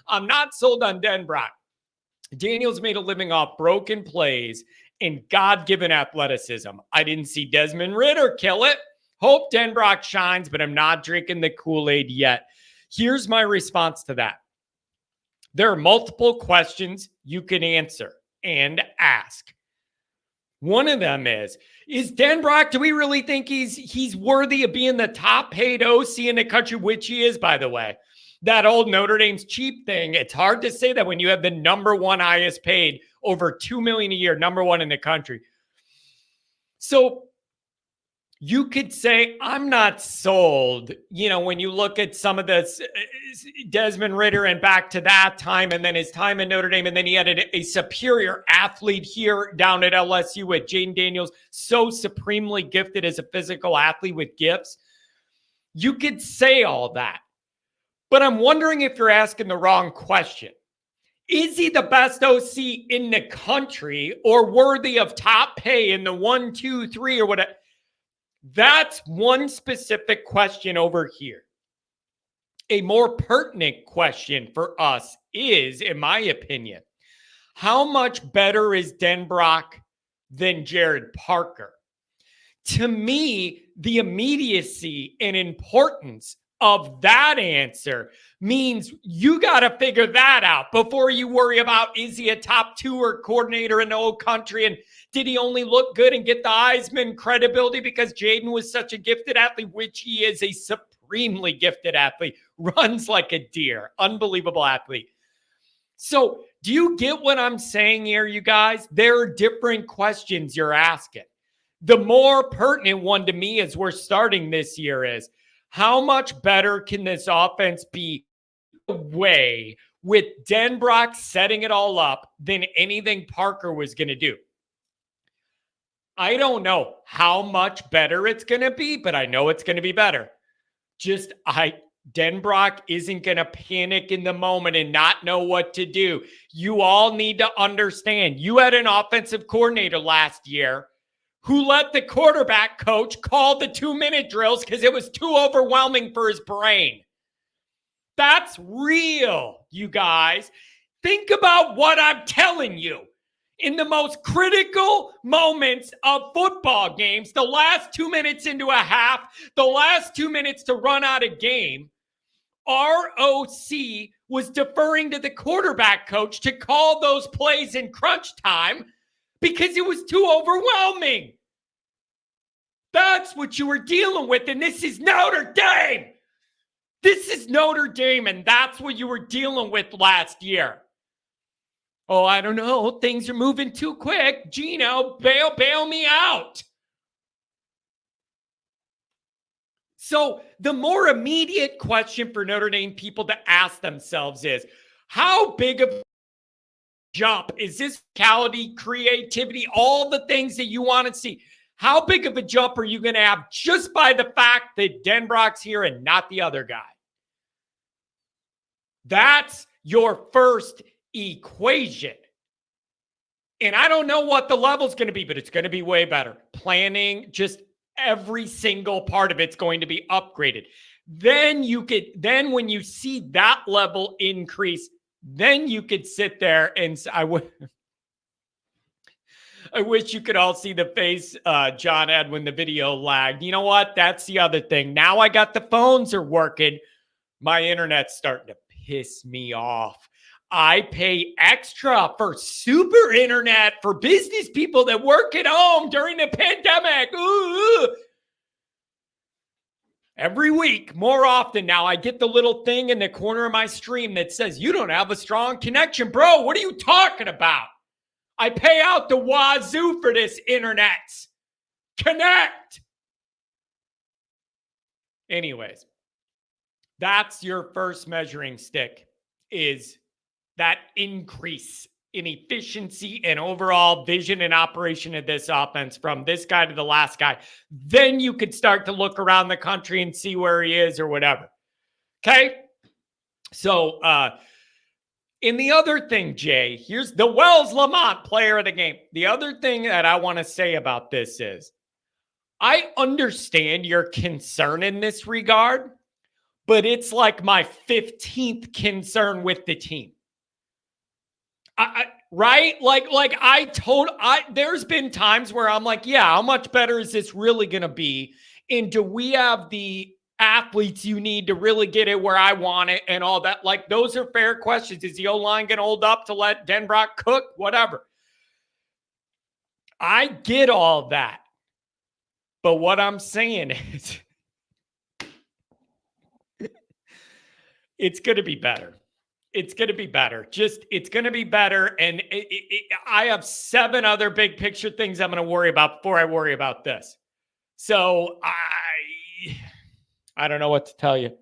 I'm not sold on Denbrock. Daniels made a living off broken plays and God-given athleticism. I didn't see Desmond Ridder kill it. Hope Denbrock shines, but I'm not drinking the Kool-Aid yet. Here's my response to that. There are multiple questions you can answer and ask. One of them is Denbrock, do we really think he's worthy of being the top paid OC in the country, which he is, by the way? That old Notre Dame's cheap thing. It's hard to say that when you have the number one highest paid, over $2 million a year, number one in the country. So you could say, I'm not sold, when you look at some of this Desmond Ridder and back to that time, and then his time in Notre Dame, and then he had a superior athlete here down at LSU with Jaden Daniels, so supremely gifted as a physical athlete with gifts. You could say all that. But I'm wondering if you're asking the wrong question. Is he the best OC in the country or worthy of top pay in the 1, 2, 3 or whatever? That's one specific question over here. A more pertinent question for us is, in my opinion, how much better is Denbrock than Jared Parker? To me, the immediacy and importance of that answer means you got to figure that out before you worry about, is he a top tour coordinator in the old country? And did he only look good and get the Heisman credibility because Jaden was such a gifted athlete, which he is a supremely gifted athlete, runs like a deer, unbelievable athlete. So do you get what I'm saying here, you guys? There are different questions you're asking. The more pertinent one to me as we're starting this year is, how much better can this offense be away with Denbrock setting it all up than anything Parker was going to do? I don't know how much better it's going to be, but I know it's going to be better. Denbrock isn't going to panic in the moment and not know what to do. You all need to understand, you had an offensive coordinator last year who let the quarterback coach call the 2-minute drills because it was too overwhelming for his brain. That's real, you guys. Think about what I'm telling you. In the most critical moments of football games, the last 2 minutes into a half, the last 2 minutes to run out a game, ROC was deferring to the quarterback coach to call those plays in crunch time because it was too overwhelming. That's what you were dealing with, and this is Notre Dame. This is Notre Dame, and that's what you were dealing with last year. Oh, I don't know. Things are moving too quick. Gino, bail me out. So the more immediate question for Notre Dame people to ask themselves is, how big of a jump is this physicality, creativity, all the things that you want to see? How big of a jump are you going to have just by the fact that Denbrock's here and not the other guy? That's your first equation. And I don't know what the level's going to be, but it's going to be way better. Planning, just every single part of it's going to be upgraded. Then when you see that level increase, then you could sit there and I wish you could all see the face John had when the video lagged. You know what? That's the other thing. Now I got the phones are working. My internet's starting to piss me off. I pay extra for super internet for business people that work at home during the pandemic. Ooh. Every week, more often now, I get the little thing in the corner of my stream that says, you don't have a strong connection. Bro, what are you talking about? I pay out the wazoo for this internet. Connect. Anyways, that's your first measuring stick, is that increase in efficiency and overall vision and operation of this offense from this guy to the last guy. Then you could start to look around the country and see where he is or whatever. Okay? So, and the other thing, Jay, here's the Wells Lamont player of the game. The other thing that I want to say about this is I understand your concern in this regard, but it's like my 15th concern with the team. Right? There's been times where I'm like, yeah, how much better is this really going to be? And do we have the athletes you need to really get it where I want it and all that? Like, those are fair questions. Is the O-line going to hold up to let Denbrock cook? Whatever. I get all that. But what I'm saying is it's going to be better. It's going to be better. It's going to be better. And I have 7 other big picture things I'm going to worry about before I worry about this. So I don't know what to tell you.